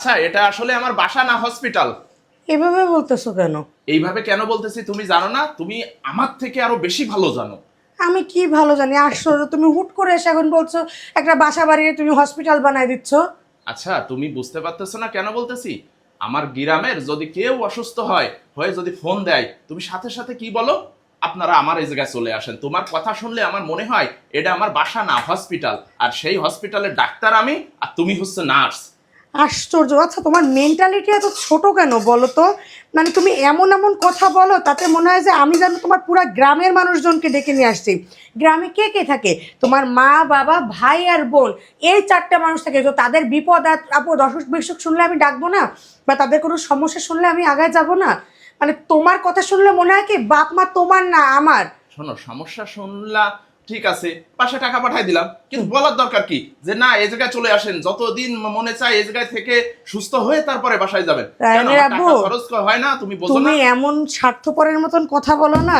আচ্ছা, এটা আসলে আমার বাসা না হসপিটাল? এভাবে বলতেছো কেন? এইভাবে কেন বলতেছি তুমি জানো না? তুমি আমার থেকে আরো বেশি ভালো জানো। আমি কি ভালো জানি, আশ্চর্য, তুমি হুট করে এসে এখন বলছো একটা বাসা বাড়িয়ে তুমি হসপিটাল বানাই দিচ্ছ। আচ্ছা, তুমি বুঝতে পারতেছো না কেন বলতেছি? আমার গ্রামের যদি কেউ অসুস্থ হয় হয়ে যদি ফোন দেয়, তুমি সাথে সাথে কি বলো? আপনারা আমার এই জায়গায় চলে আসেন। তোমার কথা শুনলে আমার মনে হয় এটা আমার বাসা না হসপিটাল, আর সেই হসপিটালের ডাক্তার আমি, আর তুমি হচ্ছে নার্স। আশ্চর্য। আচ্ছা, তোমার মেন্টালিটি এত ছোট কেন বলো তো? মানে তুমি এমন এমন কথা বলো, তাতে মনে হয় যে আমি যেন তোমার পুরো গ্রামের মানুষজনকে ডেকে নিয়ে আসছি। গ্রামে কে কে থাকে? তোমার মা, বাবা, ভাই আর বোন, এই চারটে মানুষ থাকে। তো তাদের বিপদ আপদ, অসুখ বিসুখ শুনলে আমি ডাকবো না? বা তাদের কোনো সমস্যা শুনলে আমি আগায় যাব না? মানে তোমার কথা শুনলে মনে হয় কি বাপ মা তোমার না আমার। শোনো, সমস্যা শুনলা ঠিক আছে, পাশে টাকা পাঠাই দিলাম, কিন্তু বলার দরকার কি যে না এই জায়গায় চলে আসেন, যতদিন মনে চায় এই জায়গায় থেকে সুস্থ হয়ে তারপরে বাসায় যাবেন। কেন রায়নের আমার আব্বু, টাকা খরচ হয় না? তুমি বোঝো তুমি না? এমন স্বার্থপরের মতন কথা বলো না।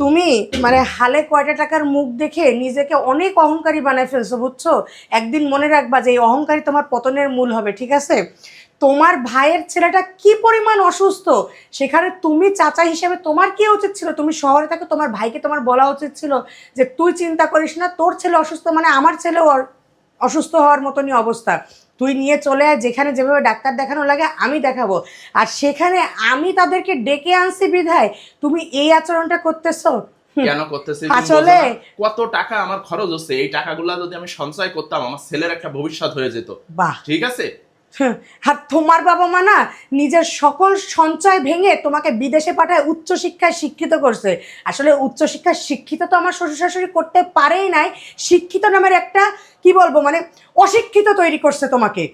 তুমি মানে হালে কয়টা টাকার মুখ দেখে নিজেকে অনেক অহংকারী বানায় ফেলছো, বুঝছো? একদিন মনে রাখবা যে এই অহংকারী তোমার পতনের মূল হবে, ঠিক আছে? তোমার ভাইয়ের ছেলেটা কি পরিমাণ অসুস্থ, সেখানে তুমি চাচা হিসেবে তোমার কি উচিত ছিল? তুমি শহরে থাকো, তোমার ভাইকে তোমার বলা উচিত ছিল যে তুই চিন্তা করিস না, তোর ছেলে অসুস্থ মানে আমার ছেলেও অসুস্থ হওয়ার মতনই অবস্থা। তুই নিয়ে চলে আয়, যেখানে যেভাবে ডাক্তার দেখানো লাগে আমি দেখাবো। আর সেখানে আমি তাদেরকে ডেকে আনছি বিধায় তুমি এই আচরণটা করতেছো। কেন করতেছি তুমি বোঝো আসলে না? কত টাকা আমার খরচ হচ্ছে, এই টাকাগুলা যদি আমি সঞ্চয় করতাম আমার ছেলের একটা ভবিষ্যৎ হয়ে যেত। বাহ। ঠিক আছে? আর তোমার বাবা মা না নিজের সকল সঞ্চয় ভেঙে তোমাকে বিদেশে পাঠায় উচ্চশিক্ষায় শিক্ষিত করছে। আসলে উচ্চশিক্ষায় শিক্ষিত তো আমার শ্বশুর শাশুড়ি করতে পারেই নাই। শিক্ষিত নামের একটা কি বলবো মানে অশিক্ষিত তৈরি করছে তোমাকে।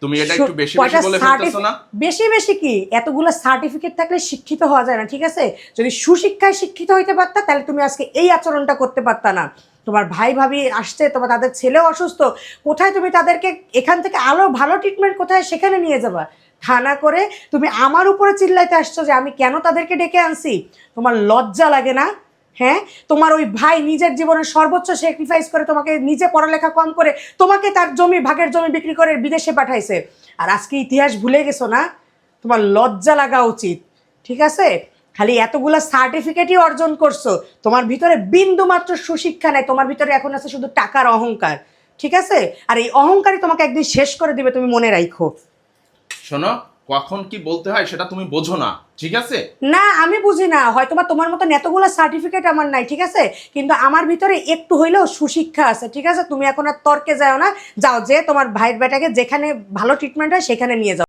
তুমি এটা একটু বেশি বেশি কয়টা বলে ফেলতেছো না? বেশি বেশি কি, এতগুলো সার্টিফিকেট থাকলে শিক্ষিত হওয়া যায় না, ঠিক আছে? যদি সুশিক্ষায় শিক্ষিত হইতে পারতা তাহলে তুমি আজকে এই আচরণটা করতে পারতা না। তোমার ভাই ভাবি আসছে, তোমার তাদের ছেলেও অসুস্থ, কোথায় তুমি তাদেরকে এখান থেকে আলো ভালো ট্রিটমেন্ট কোথায় সেখানে নিয়ে যাবা? তা না করে তুমি আমার উপরে চিল্লাইতে আসছো যে আমি কেন তাদেরকে ডেকে আনছি। তোমার লজ্জা লাগে না? হ্যাঁ, তোমার ওই ভাই নিজের জীবনের সর্বোচ্চ স্যাক্রিফাইস করে তোমাকে, নিজে পড়ালেখা কম করে তোমাকে তার জমি, ভাগের জমি বিক্রি করে বিদেশে পাঠাইছে। আর আজকে ইতিহাস ভুলে গেছো না? তোমার লজ্জা লাগা উচিত, ঠিক আছে? খালি এতগুলা সার্টিফিকেটই অর্জন করছো, তোমার ভিতরে বিন্দু মাত্র সুশিক্ষা নাই। তোমার ভিতরে এখন আছে শুধু টাকার অহংকার, ঠিক আছে? আর এই অহংকারই তোমাকে একদিন শেষ করে দিবে, তুমি মনে রাখো। শোনো, কখন কি বলতে হয় সেটা তুমি বোঝো না, ঠিক আছে? না, আমি বুঝি না, হয়তো বা তোমার মতন এতগুলো সার্টিফিকেট আমার নাই, ঠিক আছে? কিন্তু আমার ভিতরে একটু হইলেও সুশিক্ষা আছে, ঠিক আছে? তুমি এখন আর তর্কে যাও না, যাও যে তোমার ভাইয়ের বেটাকে যেখানে ভালো ট্রিটমেন্ট হয় সেখানে নিয়ে যাও।